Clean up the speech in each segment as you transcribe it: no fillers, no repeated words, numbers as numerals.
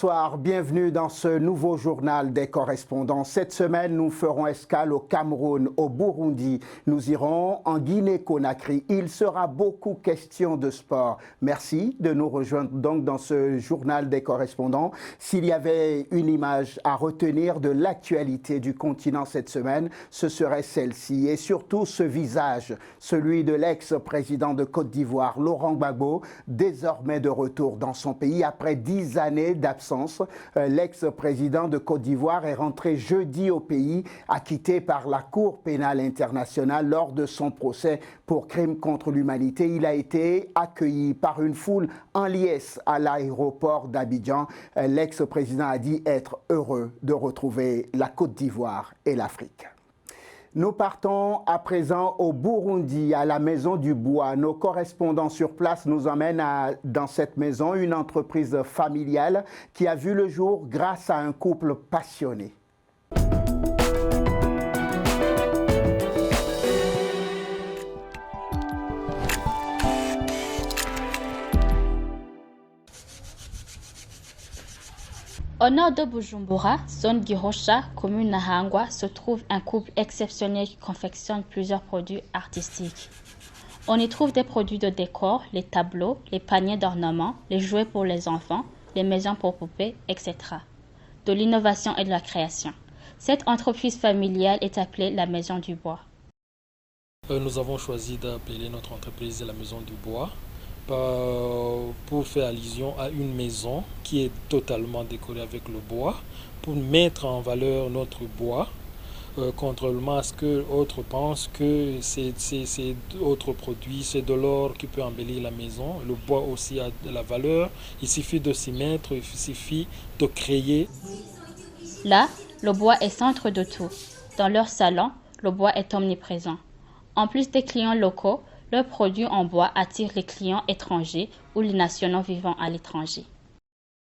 Bonsoir, bienvenue dans ce nouveau journal des correspondants. Cette semaine, nous ferons escale au Cameroun, au Burundi. Nous irons en Guinée-Conakry. Il sera beaucoup question de sport. Merci de nous rejoindre donc dans ce journal des correspondants. S'il y avait une image à retenir de l'actualité du continent cette semaine, ce serait celle-ci. Et surtout ce visage, celui de l'ex-président de Côte d'Ivoire, Laurent Gbagbo, désormais de retour dans son pays après 10 années d'absence. L'ex-président de Côte d'Ivoire est rentré jeudi au pays, acquitté par la Cour pénale internationale lors de son procès pour crimes contre l'humanité. Il a été accueilli par une foule en liesse à l'aéroport d'Abidjan. L'ex-président a dit être heureux de retrouver la Côte d'Ivoire et l'Afrique. Nous partons à présent au Burundi, à la Maison du Bois. Nos correspondants sur place nous emmènent dans cette maison, une entreprise familiale qui a vu le jour grâce à un couple passionné. Au nord de Bujumbura, zone Gihosha, commune Nahangwa, se trouve un couple exceptionnel qui confectionne plusieurs produits artistiques. On y trouve des produits de décor, les tableaux, les paniers d'ornements, les jouets pour les enfants, les maisons pour poupées, etc. De l'innovation et de la création. Cette entreprise familiale est appelée la Maison du Bois. Nous avons choisi d'appeler notre entreprise la Maison du Bois pour faire allusion à une maison qui est totalement décorée avec le bois, pour mettre en valeur notre bois, contrairement à ce que d'autres pensent que c'est autre produit, c'est de l'or qui peut embellir la maison. Le bois aussi a de la valeur, il suffit de s'y mettre, il suffit de créer. Là, le bois est centre de tout. Dans leur salon, le bois est omniprésent. En plus des clients locaux, leurs produits en bois attirent les clients étrangers ou les nationaux vivant à l'étranger.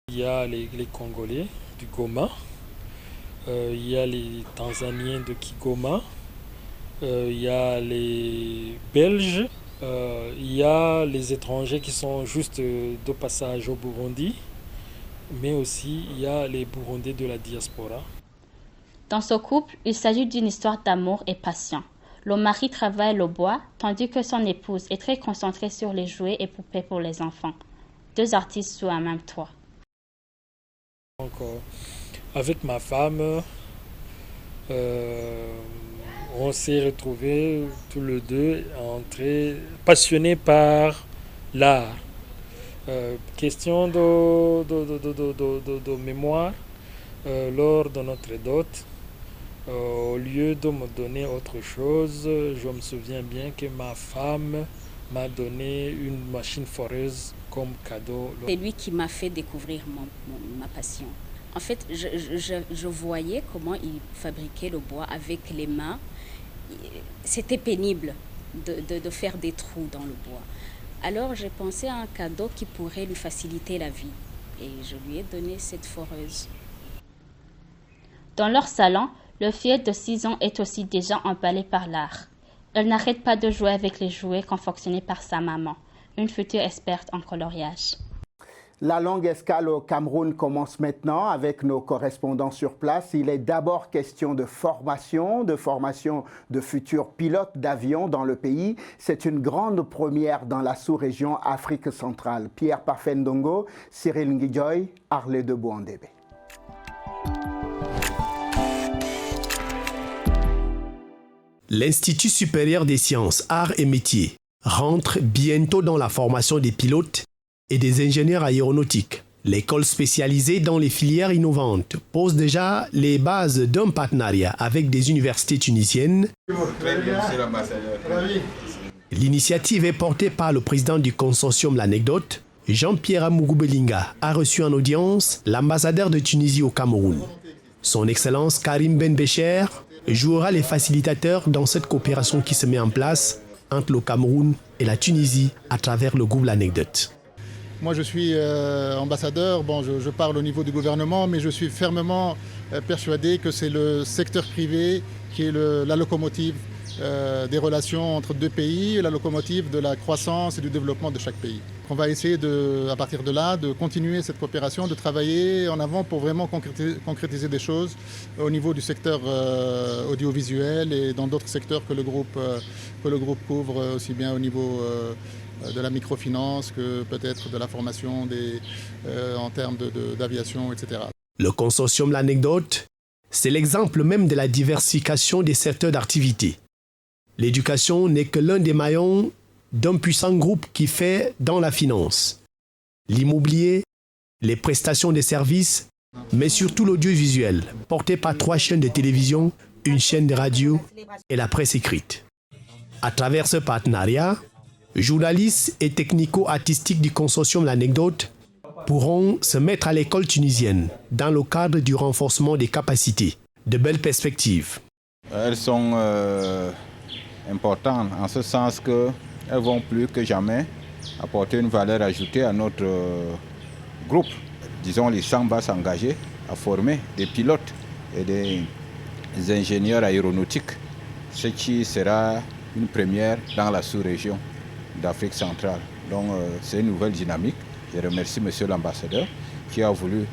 Il y a les Congolais du Goma, il y a les Tanzaniens de Kigoma, il y a les Belges, il y a les étrangers qui sont juste de passage au Burundi, mais aussi il y a les Burundais de la diaspora. Dans ce couple, il s'agit d'une histoire d'amour et passion. Le mari travaille le bois, tandis que son épouse est très concentrée sur les jouets et poupées pour les enfants. Deux artistes sous un même toit. Donc, avec ma femme, on s'est retrouvés tous les deux passionnés par l'art. Question de mémoire, lors de notre dot. Au lieu de me donner autre chose, je me souviens bien que ma femme m'a donné une machine foreuse comme cadeau. C'est lui qui m'a fait découvrir ma passion. En fait, je voyais comment il fabriquait le bois avec les mains. C'était pénible de faire des trous dans le bois. Alors j'ai pensé à un cadeau qui pourrait lui faciliter la vie. Et je lui ai donné cette foreuse. Dans leur salon, le filleul de 6 ans est aussi déjà emballé par l'art. Elle n'arrête pas de jouer avec les jouets confectionnés par sa maman, une future experte en coloriage. La longue escale au Cameroun commence maintenant avec nos correspondants sur place. Il est d'abord question de formation de futurs pilotes d'avion dans le pays. C'est une grande première dans la sous-région Afrique centrale. Pierre Parfendongo, Cyril Nguidjoy, Arlé de Bouandébé. L'Institut supérieur des sciences, arts et métiers rentre bientôt dans la formation des pilotes et des ingénieurs aéronautiques. L'école spécialisée dans les filières innovantes pose déjà les bases d'un partenariat avec des universités tunisiennes. L'initiative est portée par le président du consortium L'Anecdote, Jean-Pierre Amougou-Belinga, a reçu en audience l'ambassadeur de Tunisie au Cameroun. Son Excellence Karim Ben Becher jouera les facilitateurs dans cette coopération qui se met en place entre le Cameroun et la Tunisie à travers le groupe L'Anecdote. Moi je suis ambassadeur, je parle au niveau du gouvernement, mais je suis fermement persuadé que c'est le secteur privé qui est la locomotive des relations entre deux pays et la locomotive de la croissance et du développement de chaque pays. On va essayer à partir de là de continuer cette coopération, de travailler en avant pour vraiment concrétiser des choses au niveau du secteur audiovisuel et dans d'autres secteurs que le groupe couvre, aussi bien au niveau de la microfinance que peut-être de la formation en termes d'aviation, etc. Le consortium L'Anecdote, c'est l'exemple même de la diversification des secteurs d'activité. L'éducation n'est que l'un des maillons d'un puissant groupe qui fait dans la finance, l'immobilier, les prestations de services, mais surtout l'audiovisuel, porté par 3 chaînes de télévision, une chaîne de radio et la presse écrite. À travers ce partenariat, journalistes et technico-artistiques du consortium L'Anecdote pourront se mettre à l'école tunisienne dans le cadre du renforcement des capacités. De belles perspectives. Elles sont importantes en ce sens qu'elles vont plus que jamais apporter une valeur ajoutée à notre groupe. Disons, les champs vont s'engager à former des pilotes et des ingénieurs aéronautiques, ce qui sera une première dans la sous-région d'Afrique centrale. Donc c'est une nouvelle dynamique. Je remercie Monsieur l'ambassadeur qui a voulu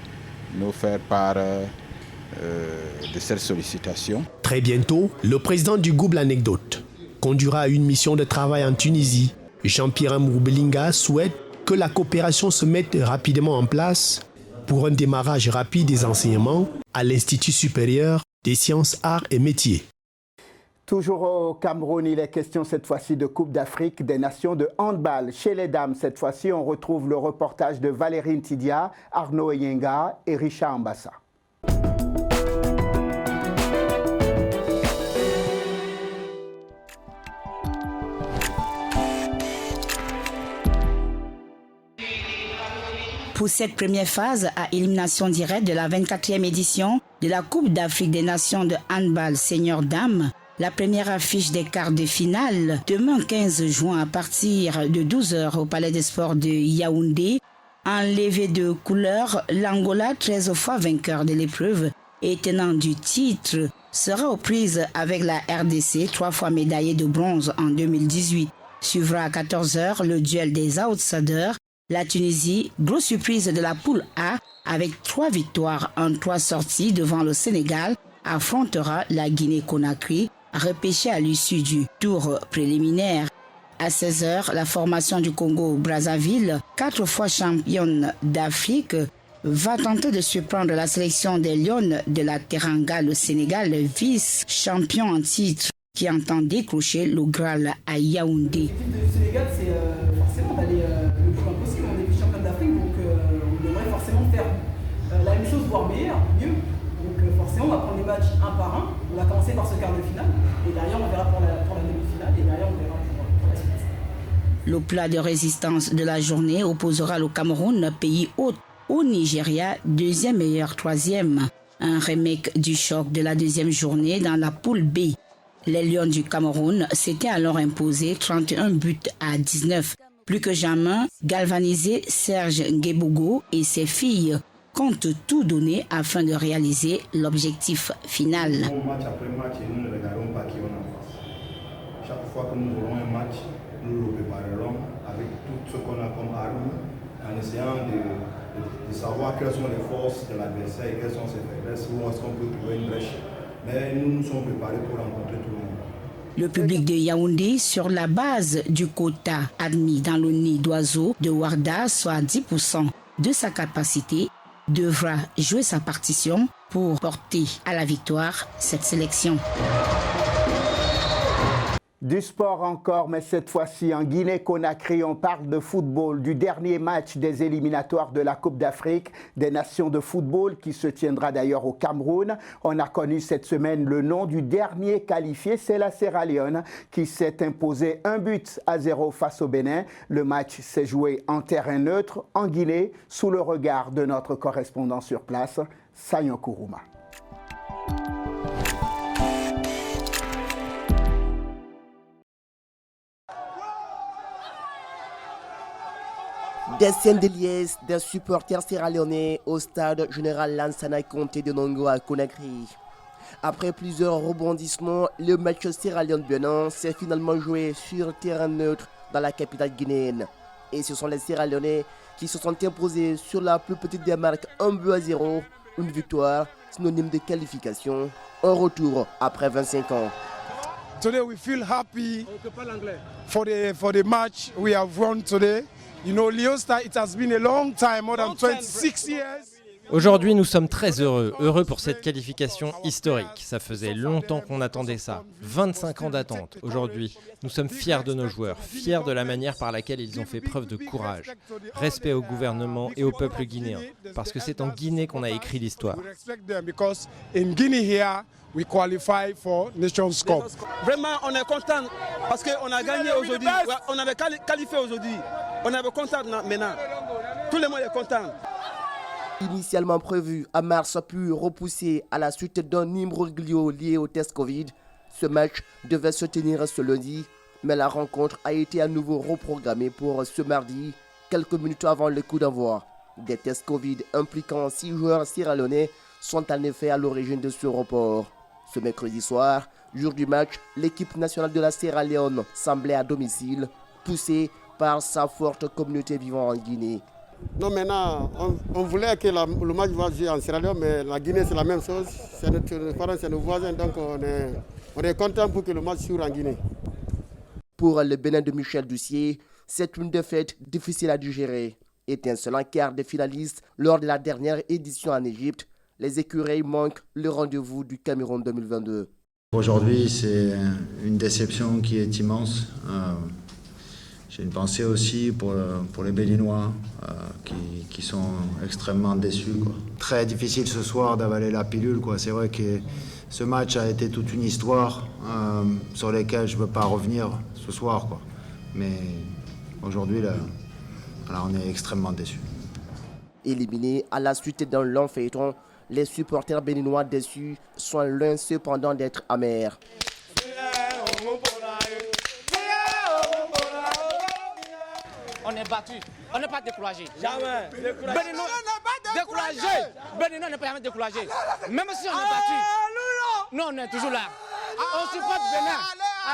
nous faire part de cette sollicitation. Très bientôt, le président du groupe L'Anecdote conduira à une mission de travail en Tunisie. Jean-Pierre Mourbelinga souhaite que la coopération se mette rapidement en place pour un démarrage rapide des enseignements à l'Institut supérieur des sciences, arts et métiers. Toujours au Cameroun, il est question cette fois-ci de Coupe d'Afrique des Nations de handball. Chez les dames, cette fois-ci, on retrouve le reportage de Valérie Ntidia, Arnaud Eyenga et Richard Ambassa. Pour cette première phase à élimination directe de la 24e édition de la Coupe d'Afrique des Nations de handball senior-dames, la première affiche des quarts de finale, demain 15 juin à partir de 12h au Palais des Sports de Yaoundé, en levée de couleur, l'Angola, 13 fois vainqueur de l'épreuve et tenant du titre, sera aux prises avec la RDC, 3 fois médaillée de bronze en 2018. Suivra à 14h le duel des outsiders. La Tunisie, grosse surprise de la poule A, avec 3 victoires en 3 sorties devant le Sénégal, affrontera la Guinée-Conakry, repêchée à l'issue du tour préliminaire. À 16h, la formation du Congo-Brazzaville, 4 fois championne d'Afrique, va tenter de surprendre la sélection des Lions de la Teranga, le Sénégal, vice-champion en titre, qui entend décrocher le Graal à Yaoundé. L'objectif du Sénégal, c'est forcément d'aller le plus loin possible. On est vice-champion d'Afrique, donc on devrait forcément faire la même chose, voire meilleur, mieux. Donc forcément, on va prendre les matchs un par un. On va commencer par ce quart de finale, et derrière, on verra pour la demi-finale, et derrière, on verra pour la suite. Le plat de résistance de la journée opposera le Cameroun, pays hôte, au Nigeria, deuxième meilleur, troisième. Un remake du choc de la deuxième journée dans la poule B. Les Lions du Cameroun s'étaient alors imposés 31 buts à 19. Plus que jamais, galvanisé, Serge Ngebogo et ses filles comptent tout donner afin de réaliser l'objectif final. Match après match, et nous ne regardons pas qui on a en face. Chaque fois que nous aurons un match, nous le préparerons avec tout ce qu'on a comme arme, en essayant de savoir quelles sont les forces de l'adversaire et quelles sont ses faiblesses, où est-ce qu'on peut trouver une brèche. Mais nous nous sommes préparés pour rencontrer tout le monde. Le public de Yaoundé, sur la base du quota admis dans le nid d'oiseau de Warda, soit 10% de sa capacité, devra jouer sa partition pour porter à la victoire cette sélection. Du sport encore, mais cette fois-ci en Guinée-Conakry, on parle de football, du dernier match des éliminatoires de la Coupe d'Afrique des Nations de football qui se tiendra d'ailleurs au Cameroun. On a connu cette semaine le nom du dernier qualifié, c'est la Sierra Leone qui s'est imposé 1-0 face au Bénin. Le match s'est joué en terrain neutre en Guinée sous le regard de notre correspondant sur place, Sayon Kourouma. Des scènes de liesse des supporters sierra-léonais au stade général Lansana Conté de Nongo à Conakry. Après plusieurs rebondissements, le match Sierra Leone-Bénin s'est finalement joué sur terrain neutre dans la capitale guinéenne. Et ce sont les Sierra Leonais qui se sont imposés sur la plus petite des marques 1-0, une victoire synonyme de qualification, un retour après 25 ans. Today we feel happy for the match we have won today. You know, Leostar, it has been a long time, more than 26 years. Aujourd'hui, nous sommes très heureux pour cette qualification historique. Ça faisait longtemps qu'on attendait ça. 25 ans d'attente. Aujourd'hui, nous sommes fiers de nos joueurs, fiers de la manière par laquelle ils ont fait preuve de courage. Respect au gouvernement et au peuple guinéen, parce que c'est en Guinée qu'on a écrit l'histoire. We qualify for Nations Cup. Vraiment, on est content parce qu'on a gagné aujourd'hui. On avait qualifié aujourd'hui. On est content maintenant. Tout le monde est content. Initialement prévu à mars, puis repoussé à la suite d'un imbroglio lié au test Covid. Ce match devait se tenir ce lundi, mais la rencontre a été à nouveau reprogrammée pour ce mardi, quelques minutes avant le coup d'envoi. Des tests Covid impliquant 6 joueurs sierra-léonais sont en effet à l'origine de ce report. Ce mercredi soir, jour du match, l'équipe nationale de la Sierra Leone semblait à domicile, poussée par sa forte communauté vivant en Guinée. Non, maintenant, on voulait que le match va jouer en Sierra Leone, mais la Guinée c'est la même chose. C'est nos parents, c'est nos voisins, donc on est content pour que le match soit en Guinée. Pour le Bénin de Michel Dussier, c'est une défaite difficile à digérer. Étincelant quart de finaliste lors de la dernière édition en Égypte, les écureuils manquent le rendez-vous du Cameroun 2022. Aujourd'hui, c'est une déception qui est immense. J'ai une pensée aussi pour les Béninois qui sont extrêmement déçus, quoi. Très difficile ce soir d'avaler la pilule, quoi. C'est vrai que ce match a été toute une histoire sur laquelle je ne veux pas revenir ce soir, quoi. Mais aujourd'hui, là, on est extrêmement déçus. Éliminés à la suite d'un long feuilleton, les supporters béninois déçus sont loin cependant d'être amers. On est battu, on n'est pas découragé. Jamais. Béninois découragé. Béninois n'est pas jamais découragé. Même si on est battu, nous on est toujours là. On supporte Bénin.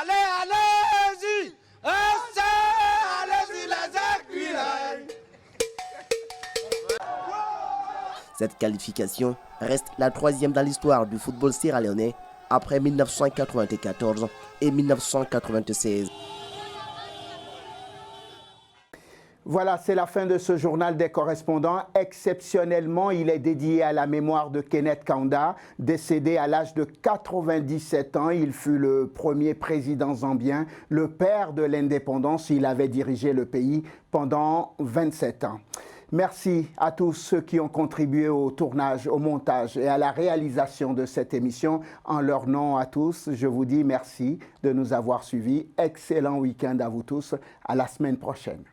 Allez-y. Allez-y les écureuils. Cette qualification reste la troisième dans l'histoire du football sierra-léonais après 1994 et 1996. Voilà, c'est la fin de ce journal des correspondants. Exceptionnellement, il est dédié à la mémoire de Kenneth Kaunda, décédé à l'âge de 97 ans. Il fut le premier président zambien, le père de l'indépendance. Il avait dirigé le pays pendant 27 ans. Merci à tous ceux qui ont contribué au tournage, au montage et à la réalisation de cette émission. En leur nom à tous, je vous dis merci de nous avoir suivis. Excellent week-end à vous tous. À la semaine prochaine.